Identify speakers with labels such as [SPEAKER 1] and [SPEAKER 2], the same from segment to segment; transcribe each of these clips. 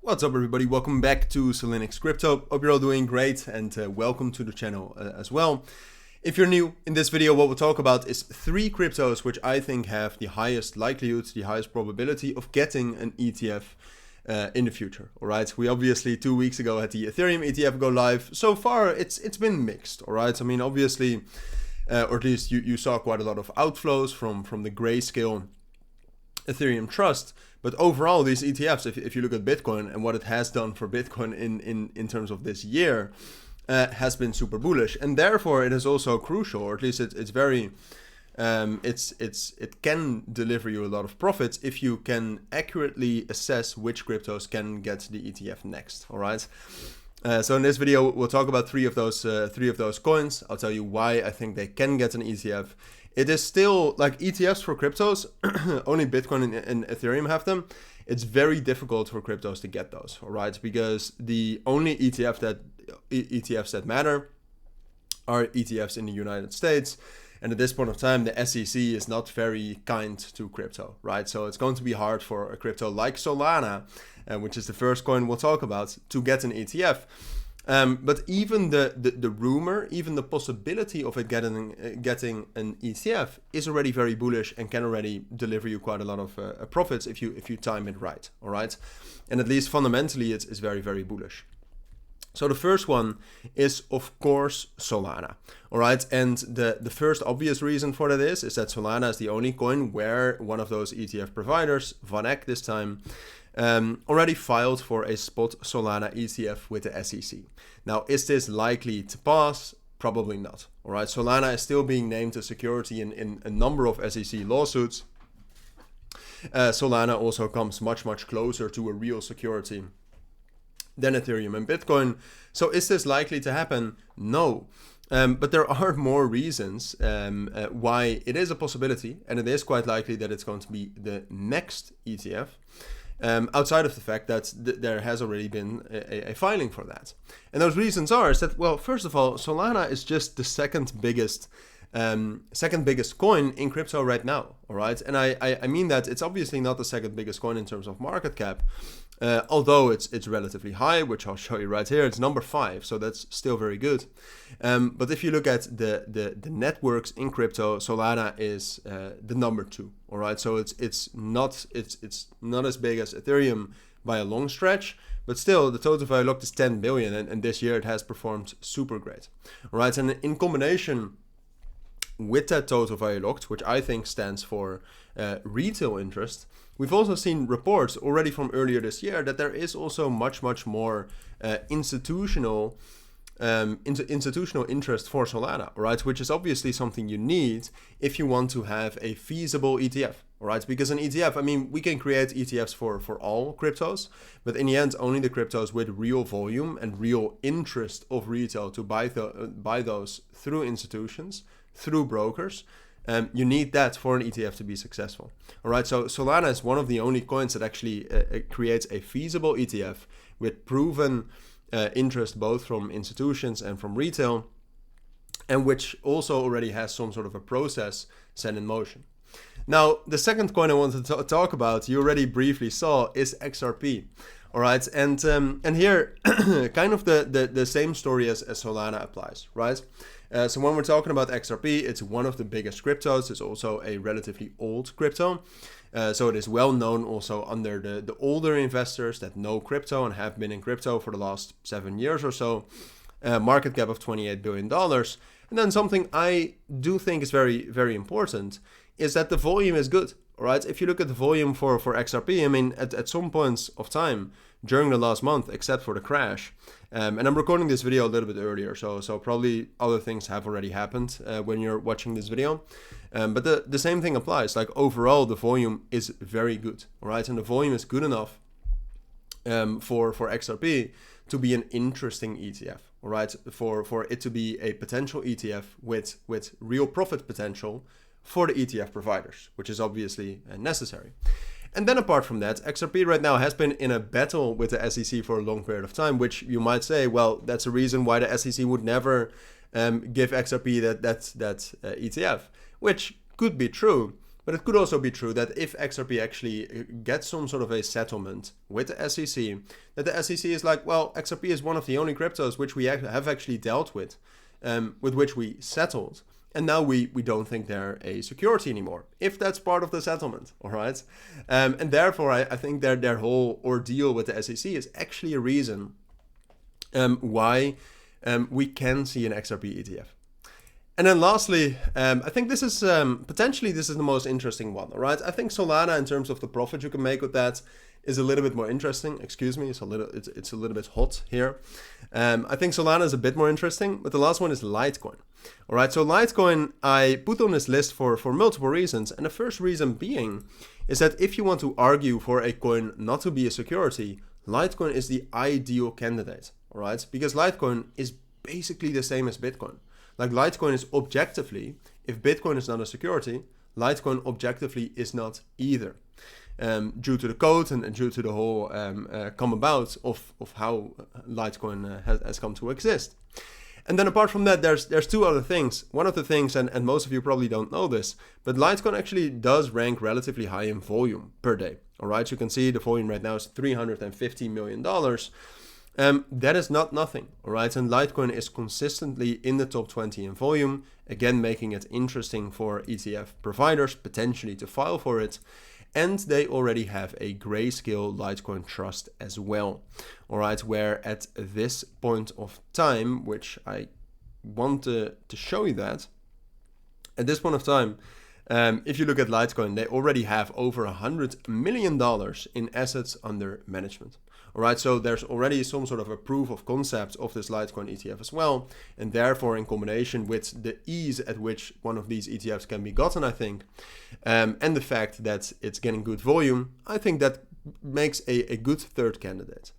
[SPEAKER 1] What's up, everybody? Welcome back to Cilinix Crypto. Hope you're all doing great, and welcome to the channel as well. If you're new in this video, what we'll talk about is 3 cryptos which I think have the highest likelihood, the highest probability of getting an ETF in the future. All right, we obviously 2 weeks ago had the Ethereum ETF go live. So far, it's been mixed. All right, I mean, obviously, or at least you saw quite a lot of outflows from the Grayscale Ethereum Trust. But overall, these ETFs, if you look at Bitcoin and what it has done for Bitcoin in terms of this year, has been super bullish, and therefore it is also crucial, or at least it's very, it can deliver you a lot of profits if you can accurately assess which cryptos can get the ETF next. All right. So in this video, we'll talk about three of those coins. I'll tell you why I think they can get an ETF. It is still like ETFs for cryptos. Only Bitcoin and Ethereum have them. It's very difficult for cryptos to get those, all right? Because the only ETFs that matter are ETFs in the United States. And at this point of time, the SEC is not very kind to crypto, right? So it's going to be hard for a crypto like Solana, which is the first coin we'll talk about, to get an ETF. But even the rumor, even the possibility of it getting an ETF is already very bullish and can already deliver you quite a lot of profits if you time it right, all right? And at least fundamentally, it's very, very bullish. So the first one is, of course, Solana, all right? And the first obvious reason for that is that Solana is the only coin where one of those ETF providers, VanEck this time, already filed for a spot Solana ETF with the SEC. Now, is this likely to pass? Probably not. All right, Solana is still being named a security in a number of SEC lawsuits. Solana also comes much closer to a real security than Ethereum and Bitcoin. So is this likely to happen? No. But there are more reasons why it is a possibility, and it is quite likely that it's going to be the next ETF. Outside of the fact that there has already been a filing for that. And those reasons are is that, well, first of all, Solana is just the second biggest coin in crypto right now, all right? And I mean that it's obviously not the second biggest coin in terms of market cap, although it's relatively high, which I'll show you right here. It's number 5, so that's still very good. But if you look at the networks in crypto, Solana is the number 2, all right? So it's not as big as Ethereum by a long stretch, but still the total value locked is 10 billion, and this year it has performed super great, all right? And in combination with that total value locked, which I think stands for retail interest, we've also seen reports already from earlier this year that there is also much more institutional interest for Solana, right? Which is obviously something you need if you want to have a feasible ETF, right? Because an ETF, I mean, we can create ETFs for all cryptos, but in the end, only the cryptos with real volume and real interest of retail to buy those through institutions, through brokers. You need that for an ETF to be successful. All right, so Solana is one of the only coins that actually creates a feasible ETF with proven interest both from institutions and from retail, and which also already has some sort of a process set in motion. Now, the second coin I wanted to talk about, you already briefly saw, is XRP. All right, and here kind of the same story as Solana applies, right? So when we're talking about XRP, it's one of the biggest cryptos. It's also a relatively old crypto. So it is well known also under the older investors that know crypto and have been in crypto for the last 7 years or so. Market cap of $28 billion. And then something I do think is very, very important is that the volume is good. All right, if you look at the volume for XRP, I mean, at some points of time during the last month, except for the crash, and I'm recording this video a little bit earlier, so probably other things have already happened when you're watching this video, but the same thing applies. Like overall, the volume is very good, all right, and the volume is good enough for XRP to be an interesting ETF, all right, for it to be a potential ETF with real profit potential for the ETF providers, which is obviously necessary. And then apart from that, XRP right now has been in a battle with the SEC for a long period of time, which you might say, well, that's a reason why the SEC would never give XRP that ETF, which could be true. But it could also be true that if XRP actually gets some sort of a settlement with the SEC, that the SEC is like, well, XRP is one of the only cryptos which we have actually dealt with which we settled. And now we don't think they're a security anymore, if that's part of the settlement, all right? And therefore, I think their whole ordeal with the SEC is actually a reason why we can see an XRP ETF. And then lastly, I think this is potentially this is the most interesting one, all right? I think Solana, in terms of the profit you can make with that, is a little bit more interesting. Excuse me, it's a little bit hot here. I think Solana is a bit more interesting, but the last one is Litecoin. All right, so Litecoin I put on this list for multiple reasons, and the first reason being is that if you want to argue for a coin not to be a security, Litecoin is the ideal candidate. All right, because Litecoin is basically the same as Bitcoin. Like Litecoin is objectively, if Bitcoin is not a security, Litecoin objectively is not either. Due to the code and due to the whole come about of how Litecoin has come to exist. And then apart from that, there's two other things. One of the things, and most of you probably don't know this, but Litecoin actually does rank relatively high in volume per day. All right, you can see the volume right now is $350 million. That is not nothing, all right? And Litecoin is consistently in the top 20 in volume, again, making it interesting for ETF providers potentially to file for it. And they already have a grayscale Litecoin trust as well, all right? Where at this point of time, which I want to show you that, at this point of time, if you look at Litecoin, they already have over $100 million in assets under management. All right, so there's already some sort of a proof of concept of this Litecoin ETF as well. And therefore, in combination with the ease at which one of these ETFs can be gotten, I think, and the fact that it's getting good volume, I think that makes a good third candidate.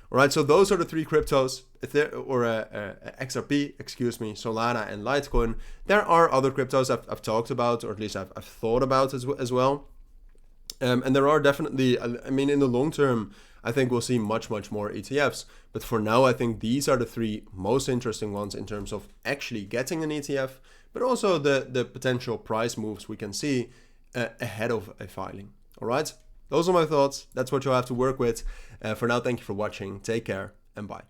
[SPEAKER 1] All right, so those are the three cryptos, XRP, Solana, and Litecoin. There are other cryptos I've talked about, or at least I've thought about as well. And there are definitely, I mean, in the long term, I think we'll see much more ETFs. But for now, I think these are the three most interesting ones in terms of actually getting an ETF, but also the potential price moves we can see ahead of a filing. All right, those are my thoughts. That's what you'll have to work with. For now, thank you for watching. Take care and bye.